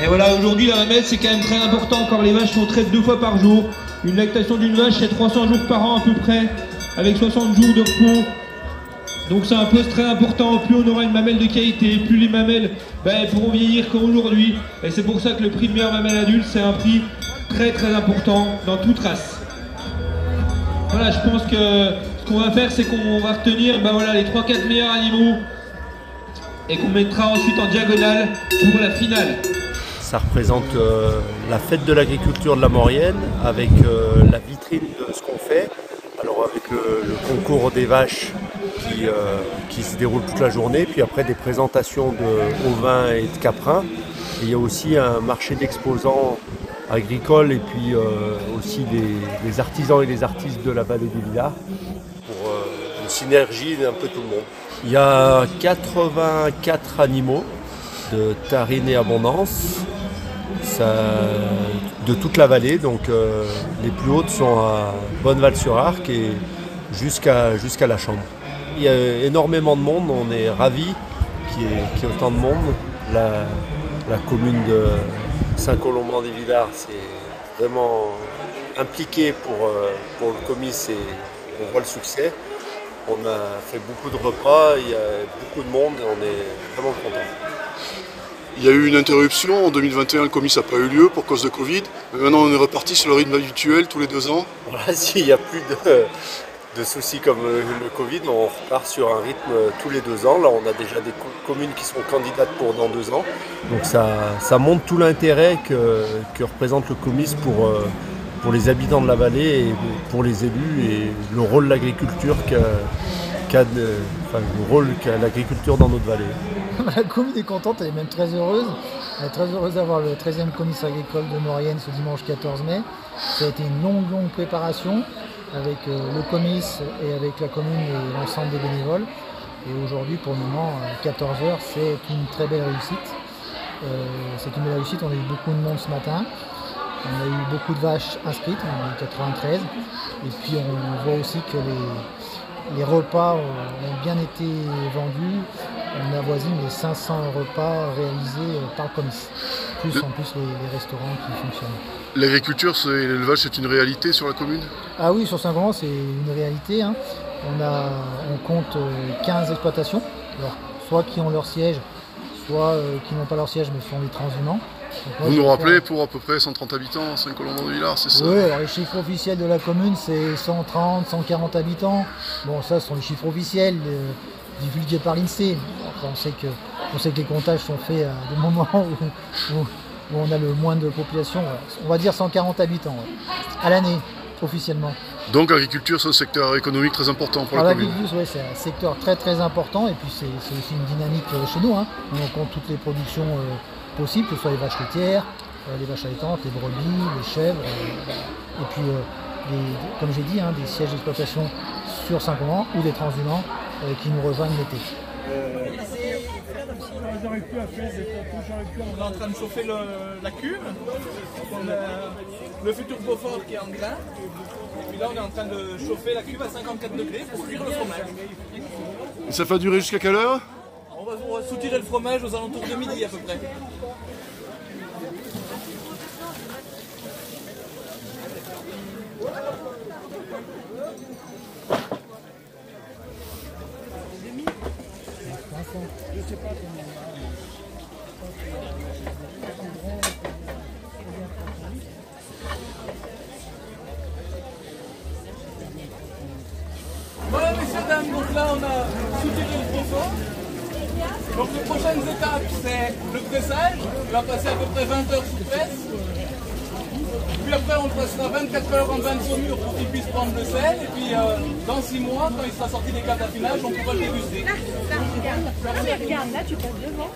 Et voilà, aujourd'hui la mamelle c'est quand même très important car les vaches sont traites 2 fois par jour. Une lactation d'une vache c'est 300 jours par an à peu près, avec 60 jours de repos. Donc c'est un poste très important, plus on aura une mamelle de qualité, plus les mamelles pourront vieillir comme aujourd'hui. Et c'est pour ça que le prix de meilleure mamelle adulte c'est un prix très important dans toute race. Voilà, je pense que ce qu'on va faire c'est qu'on va retenir les 3-4 meilleurs animaux et qu'on mettra ensuite en diagonale pour la finale. Ça représente la fête de l'agriculture de la Maurienne avec la vitrine de ce qu'on fait. Alors avec le concours des vaches qui se déroule toute la journée, puis après des présentations de ovins et de caprins. Et il y a aussi un marché d'exposants agricoles et puis aussi des artisans et des artistes de la vallée des Villars pour une synergie d'un peu tout le monde. Il y a 84 animaux de Tarine et Abondance, de toute la vallée, donc les plus hautes sont à Bonneval-sur-Arc et jusqu'à la Chambre. Il y a énormément de monde, on est ravis qu'il y ait autant de monde. La commune de Saint-Colomban-des-Villars s'est vraiment impliquée pour le comice et on voit le succès. On a fait beaucoup de repas, il y a beaucoup de monde et on est vraiment contents. Il y a eu une interruption, en 2021 le comice n'a pas eu lieu pour cause de Covid. Mais maintenant on est reparti sur le rythme habituel tous les 2 ans. Voilà, s'il n'y a plus de soucis comme le Covid, on repart sur un rythme tous les 2 ans. Là on a déjà des communes qui sont candidates pour dans 2 ans. Donc ça montre tout l'intérêt que représente le comice pour les habitants de la vallée et pour les élus et le rôle de l'agriculture le rôle qu'a l'agriculture dans notre vallée. La commune est contente, elle est même très heureuse. Elle est très heureuse d'avoir le 13e comice agricole de Maurienne ce dimanche 14 mai. Ça a été une longue préparation avec le comice et avec la commune et l'ensemble des bénévoles. Et aujourd'hui, pour le moment, 14h, c'est une très belle réussite. C'est une belle réussite, on a eu beaucoup de monde ce matin. On a eu beaucoup de vaches inscrites, on a eu 93. Et puis on voit aussi que les repas ont bien été vendus. On avoisine les 500 repas réalisés par le comice. En plus les restaurants qui fonctionnent. L'agriculture et l'élevage, c'est une réalité sur la commune? Ah oui, sur Saint-Colomban, c'est une réalité. Hein. On compte 15 exploitations, alors, soit qui ont leur siège, soit qui n'ont pas leur siège mais sont des transhumants. Vous nous rappelez pour à peu près 130 habitants, Saint-Colomban-des-Villars, c'est ça? Oui, alors les chiffres officiels de la commune, c'est 130, 140 habitants. Bon, ça, ce sont les chiffres officiels divulgués par l'INSEE. On sait que les comptages sont faits à des moments où on a le moins de population. On va dire 140 habitants à l'année, officiellement. Donc l'agriculture, c'est un secteur économique très important pour la commune. L'agriculture, oui, c'est un secteur très important. Et puis c'est aussi une dynamique chez nous. Hein. On compte toutes les productions possibles, que ce soit les vaches laitières, les vaches allaitantes, les brebis, les chèvres. Et puis, comme j'ai dit, des sièges d'exploitation sur Saint-Colomban ou des transhumants qui nous rejoignent l'été. On est en train de chauffer la cuve. On a le futur Beaufort qui est en grain. Et puis là, on est en train de chauffer la cuve à 54 degrés pour cuire le fromage. Et ça va durer jusqu'à quelle heure? On va soutirer le fromage aux alentours de midi à peu près. Je sais pas comment. Voilà messieurs dames, donc là on a soutiré le Beaufort. Donc les prochaines étapes c'est le pressage, il va passer à peu près 20 heures sous presse. Puis après on le passera 24 heures en bain de saumure pour qu'il puisse prendre le sel. Et puis dans 6 mois, quand il sera sorti des caves d'affinage, on pourra le déguster. Là, regarde, là tu passes devant.